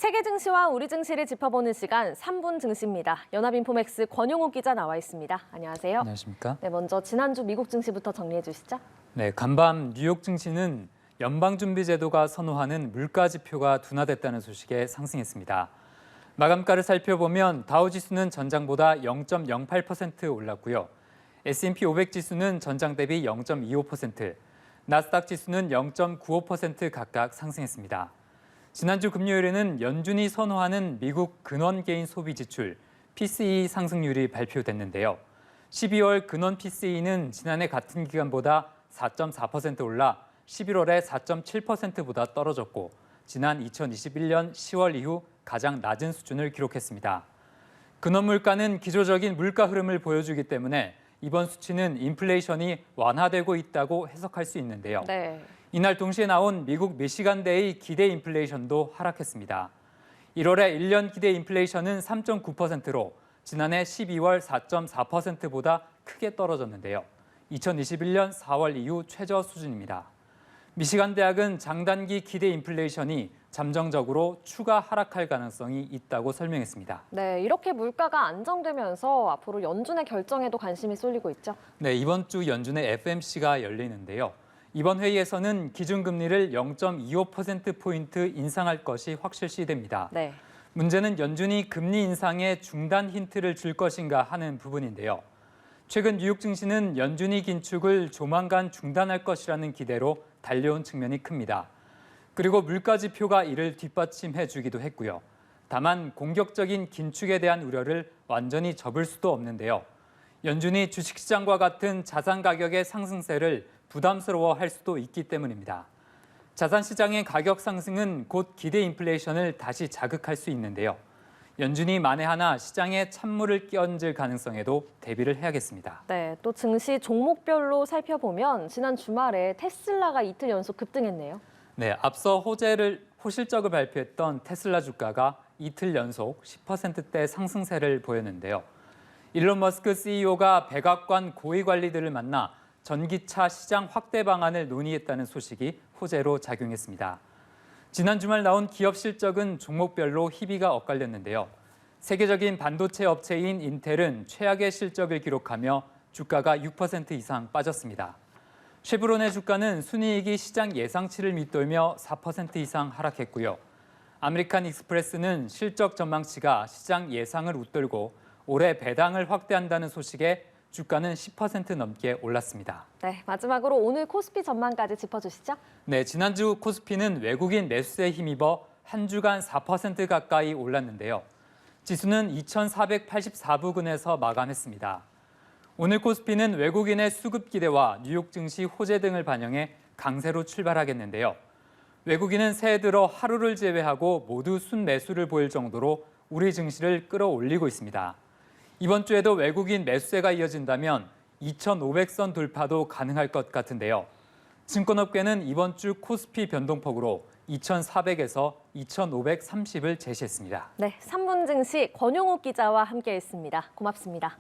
세계 증시와 우리 증시를 짚어보는 시간 3분 증시입니다. 연합인포맥스 권용욱 기자 나와 있습니다. 안녕하세요. 안녕하십니까? 네, 먼저 지난주 미국 증시부터 정리해 주시죠. 네, 간밤 뉴욕 증시는 연방준비제도가 선호하는 물가 지표가 둔화됐다는 소식에 상승했습니다. 마감가를 살펴보면 다우지수는 전장보다 0.08% 올랐고요. S&P 500 지수는 전장 대비 0.25%, 나스닥 지수는 0.95% 각각 상승했습니다. 지난주 금요일에는 연준이 선호하는 미국 근원 개인 소비 지출 PCE 상승률이 발표됐는데요. 12월 근원 PCE는 지난해 같은 기간보다 4.4% 올라 11월에 4.7%보다 떨어졌고 지난 2021년 10월 이후 가장 낮은 수준을 기록했습니다. 근원 물가는 기조적인 물가 흐름을 보여주기 때문에 이번 수치는 인플레이션이 완화되고 있다고 해석할 수 있는데요. 네. 이날 동시에 나온 미국 미시간대의 기대 인플레이션도 하락했습니다. 1월의 1년 기대 인플레이션은 3.9%로 지난해 12월 4.4%보다 크게 떨어졌는데요. 2021년 4월 이후 최저 수준입니다. 미시간 대학은 장단기 기대 인플레이션이 잠정적으로 추가 하락할 가능성이 있다고 설명했습니다. 네, 이렇게 물가가 안정되면서 앞으로 연준의 결정에도 관심이 쏠리고 있죠. 네, 이번 주 연준의 FMC가 열리는데요. 이번 회의에서는 기준금리를 0.25%포인트 인상할 것이 확실시됩니다. 네. 문제는 연준이 금리 인상에 중단 힌트를 줄 것인가 하는 부분인데요. 최근 뉴욕 증시는 연준이 긴축을 조만간 중단할 것이라는 기대로 달려온 측면이 큽니다. 그리고 물가 지표가 이를 뒷받침해 주기도 했고요. 다만 공격적인 긴축에 대한 우려를 완전히 접을 수도 없는데요. 연준이 주식시장과 같은 자산 가격의 상승세를 부담스러워할 수도 있기 때문입니다. 자산시장의 가격 상승은 곧 기대 인플레이션을 다시 자극할 수 있는데요. 연준이 만에 하나 시장에 찬물을 끼얹을 가능성에도 대비를 해야겠습니다. 네, 또 증시 종목별로 살펴보면 지난 주말에 테슬라가 이틀 연속 급등했네요. 네, 앞서 호실적을 발표했던 테슬라 주가가 이틀 연속 10%대 상승세를 보였는데요. 일론 머스크 CEO가 백악관 고위 관리들을 만나 전기차 시장 확대 방안을 논의했다는 소식이 호재로 작용했습니다. 지난 주말 나온 기업 실적은 종목별로 희비가 엇갈렸는데요. 세계적인 반도체 업체인 인텔은 최악의 실적을 기록하며 주가가 6% 이상 빠졌습니다. 쉐브론의 주가는 순이익이 시장 예상치를 밑돌며 4% 이상 하락했고요. 아메리칸 익스프레스는 실적 전망치가 시장 예상을 웃돌고 올해 배당을 확대한다는 소식에 주가는 10% 넘게 올랐습니다. 네, 마지막으로 오늘 코스피 전망까지 짚어주시죠. 네, 지난주 코스피는 외국인 매수세에 힘입어 한 주간 4% 가까이 올랐는데요. 지수는 2,484부근에서 마감했습니다. 오늘 코스피는 외국인의 수급 기대와 뉴욕 증시 호재 등을 반영해 강세로 출발하겠는데요. 외국인은 새해 들어 하루를 제외하고 모두 순매수를 보일 정도로 우리 증시를 끌어올리고 있습니다. 이번 주에도 외국인 매수세가 이어진다면 2,500선 돌파도 가능할 것 같은데요. 증권업계는 이번 주 코스피 변동폭으로 2,400에서 2,530을 제시했습니다. 네, 3분 증시 권용욱 기자와 함께했습니다. 고맙습니다.